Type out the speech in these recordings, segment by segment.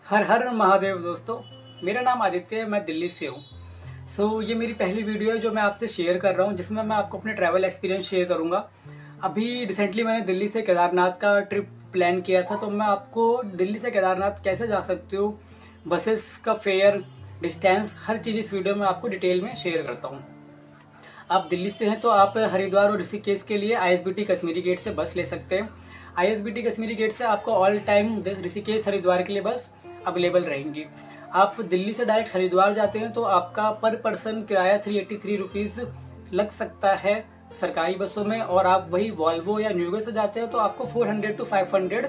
हर हर महादेव दोस्तों। मेरा नाम आदित्य है, मैं दिल्ली से हूँ। ये मेरी पहली वीडियो है जो मैं आपसे शेयर कर रहा हूँ, जिसमें मैं आपको अपने ट्रैवल एक्सपीरियंस शेयर करूँगा। अभी रिसेंटली मैंने दिल्ली से केदारनाथ का ट्रिप प्लान किया था, तो मैं आपको दिल्ली से केदारनाथ कैसे जा सकते हो, बसेस का फेयर, डिस्टेंस, हर चीज़ इस वीडियो में आपको डिटेल में शेयर करता हूँ। आप दिल्ली से हैं तो आप हरिद्वार और ऋषिकेश के लिए आईएसबीटी कश्मीरी गेट से बस ले सकते हैं। आईएसबीटी कश्मीरी गेट से आपको ऑल टाइम ऋषिकेश हरिद्वार के लिए बस अवेलेबल रहेंगी। आप दिल्ली से डायरेक्ट हरिद्वार जाते हैं तो आपका पर पर्सन किराया 383 रुपीज़ लग सकता है सरकारी बसों में, और आप वही वॉल्वो या न्यूगो से जाते हो तो आपको 400 to 500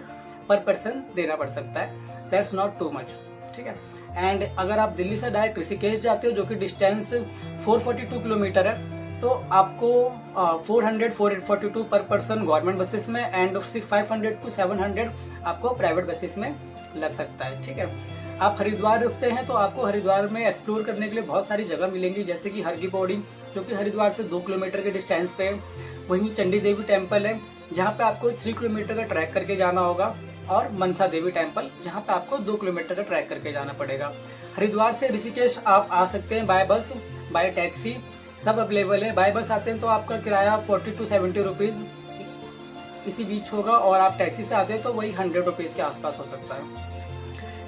पर पर्सन देना पड़ सकता है। दैट्स नॉट टू मच, ठीक है। एंड अगर आप दिल्ली से डायरेक्ट ऋषिकेश जाते हो जो कि डिस्टेंस 442 किलोमीटर है, तो आपको 442 पर पर्सन गवर्नमेंट बसेस में एंड 500 to 700 आपको प्राइवेट बसेस में लग सकता है, ठीक है। आप हरिद्वार रुकते हैं तो आपको हरिद्वार में एक्सप्लोर करने के लिए बहुत सारी जगह मिलेंगी, जैसे कि हर की पौड़ी जो कि हरिद्वार से 2 किलोमीटर के डिस्टेंस पे है। वहीं चंडी देवी टेम्पल है जहाँ पे आपको 3 किलोमीटर का ट्रैक करके जाना होगा, और मनसा देवी टेम्पल जहाँ पे आपको 2 किलोमीटर का ट्रैक करके जाना पड़ेगा। हरिद्वार से ऋषिकेश आप आ सकते हैं बाय बस, बाय टैक्सी, सब अवेलेबल है। बाय बस आते हैं तो आपका किराया 40 to 70 रुपीज़ इसी बीच होगा, और आप टैक्सी से आते हैं तो वही 100 रुपीज़ के आसपास हो सकता है।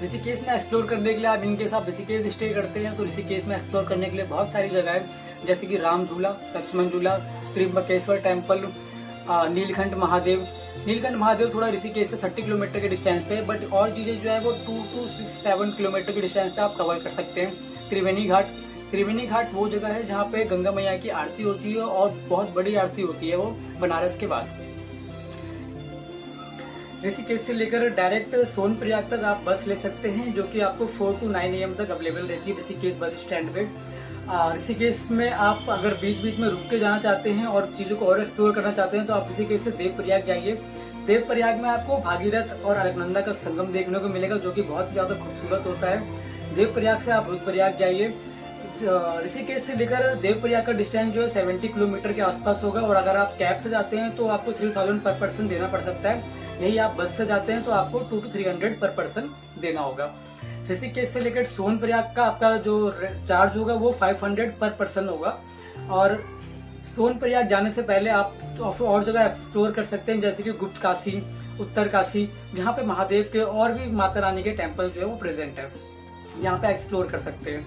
ऋषिकेश में एक्सप्लोर करने के लिए आप इनकेस आप ऋषिकेश स्टे करते हैं तो ऋषिकेश में एक्सप्लोर करने के लिए बहुत सारी जगह है, जैसे कि राम झूला, लक्ष्मण झूला, त्रिम्बकेश्वर टेम्पल, नीलकंठ महादेव। नीलकंठ महादेव थोड़ा ऋषिकेश से 30 किलोमीटर के डिस्टेंस पे है, बट और चीज़ें जो है वो 2 to 7 किलोमीटर के डिस्टेंस पे आप कवर कर सकते हैं। त्रिवेणी घाट वो जगह है जहाँ पे गंगा मैया की आरती होती है, और बहुत बड़ी आरती होती है वो बनारस के बाद। ऋषिकेश से लेकर डायरेक्ट सोनप्रयाग तक आप बस ले सकते हैं, जो कि आपको 4 to 9 AM तक अवेलेबल रहती है ऋषिकेश बस स्टैंड पे। ऋषिकेश में आप अगर बीच बीच में रुक के जाना चाहते हैं और चीज़ों को और एक्सप्लोर करना चाहते हैं तो आप ऋषिकेश से देवप्रयाग जाइए। देवप्रयाग में आपको भागीरथ और अलकनंदा का संगम देखने को मिलेगा, जो कि बहुत ही ज़्यादा खूबसूरत होता है। देवप्रयाग से आप रुद्रप्रयाग जाइए। ऋषिकेश से लेकर देवप्रयाग का डिस्टेंस जो है 70 किलोमीटर के आसपास होगा, और अगर आप कैब से जाते हैं तो आपको 3000 पर पर्सन देना पड़ सकता है। यही आप बस से जाते हैं तो आपको 2 to 300 पर पर्सन देना होगा। ऋषिकेश से लेकर सोनप्रयाग का आपका जो चार्ज होगा वो 500 पर पर्सन होगा। और सोनप्रयाग जाने से पहले आप और जगह एक्सप्लोर कर सकते हैं, जैसे कि गुप्त काशी, उत्तर काशी, जहाँ पे महादेव के और भी माता रानी के टेम्पल जो है वो प्रेजेंट है, यहाँ पे एक्सप्लोर कर सकते हैं।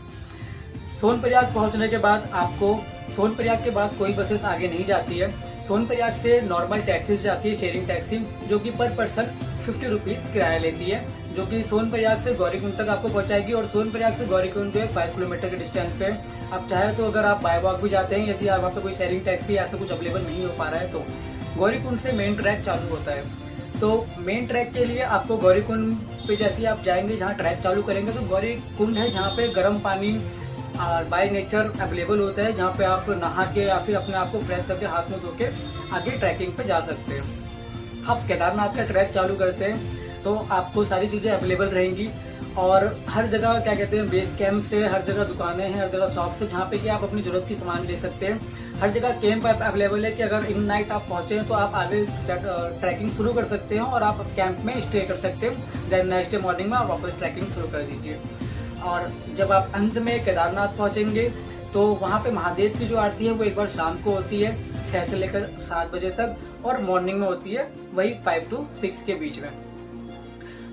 सोनप्रयाग पहुंचने के बाद आपको सोनप्रयाग के बाद कोई बसेस आगे नहीं जाती है। सोनप्रयाग से नॉर्मल टैक्सी जाती है, शेयरिंग टैक्सी, जो कि पर पर्सन 50 रुपीज़ किराया लेती है, जो कि सोनप्रयाग से गौरीकुंड तक आपको पहुंचाएगी। और सोनप्रयाग से गौरीकुंड जो है 5 किलोमीटर के डिस्टेंस पे। आप चाहे तो अगर आप बाय वॉक भी जाते हैं, यदि वहाँ पे कोई शेयरिंग टैक्सी ऐसा कुछ अवेलेबल नहीं हो पा रहा है, तो गौरीकुंड से मेन ट्रैक चालू होता है। तो मेन ट्रैक के लिए आपको गौरीकुंड पे जैसे ही आप जाएंगे, जहाँ ट्रैक चालू करेंगे, तो गौरीकुंड है जहाँ पे गर्म पानी बाय नेचर अवेलेबल होता है, जहाँ पे आप नहा के या फिर अपने आप को फ्रेश करके हाथ में धो के आगे ट्रैकिंग पे जा सकते हैं। आप केदारनाथ का ट्रैक चालू करते हैं तो आपको सारी चीज़ें अवेलेबल रहेंगी, और हर जगह क्या कहते हैं बेस कैंप से हर जगह दुकानें हैं, हर जगह शॉप से जहाँ पे कि आप अपनी ज़रूरत की सामान ले सकते हैं। हर जगह कैंप अवेलेबल है कि अगर इन नाइट आप पहुँचे हैं तो आप आगे ट्रैकिंग शुरू कर सकते हैं और आप कैंप में स्टे कर सकते हैं। देन नेक्स्ट डे मॉर्निंग में आप वापस ट्रैकिंग शुरू कर दीजिए। और जब आप अंत में केदारनाथ पहुंचेंगे तो वहाँ पे महादेव की जो आरती है वो एक बार शाम को होती है 6 से लेकर 7 बजे तक, और मॉर्निंग में होती है वही 5 to 6 के बीच में।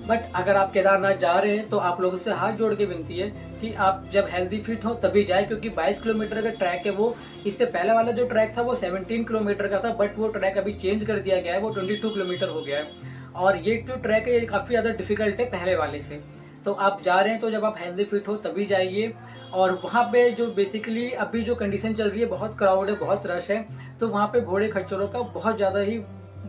बट अगर आप केदारनाथ जा रहे हैं तो आप लोगों से हाथ जोड़ के विनती है कि आप जब हेल्दी फिट हो तभी जाए, क्योंकि 22 किलोमीटर का ट्रैक है वो। इससे पहले वाला जो ट्रैक था वो 17 किलोमीटर का था, बट वो ट्रैक अभी चेंज कर दिया गया है, वो 22 किलोमीटर हो गया है। और ये जो ट्रैक है ये काफ़ी ज़्यादा डिफिकल्ट है पहले वाले से। तो आप जा रहे हैं तो जब आप हेल्दी फिट हो तभी जाइए। और वहाँ पे जो बेसिकली अभी जो कंडीशन चल रही है, बहुत क्राउड है, बहुत रश है, तो वहाँ पे घोड़े खच्चरों का बहुत ज़्यादा ही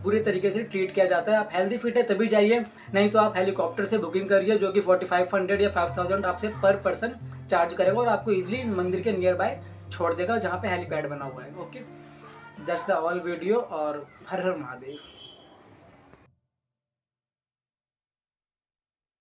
बुरे तरीके से ट्रीट किया जाता है। आप हेल्दी फिट है तभी जाइए, नहीं तो आप हेलीकॉप्टर से बुकिंग करिए, जो कि 4500 या 5000 आपसे पर पर्सन चार्ज करेगा, और आपको इजीली मंदिर के नियर बाय छोड़ देगा जहाँ पे हेलीपैड बना हुआ है। Okay, that's the all video, और हर हर महादेव।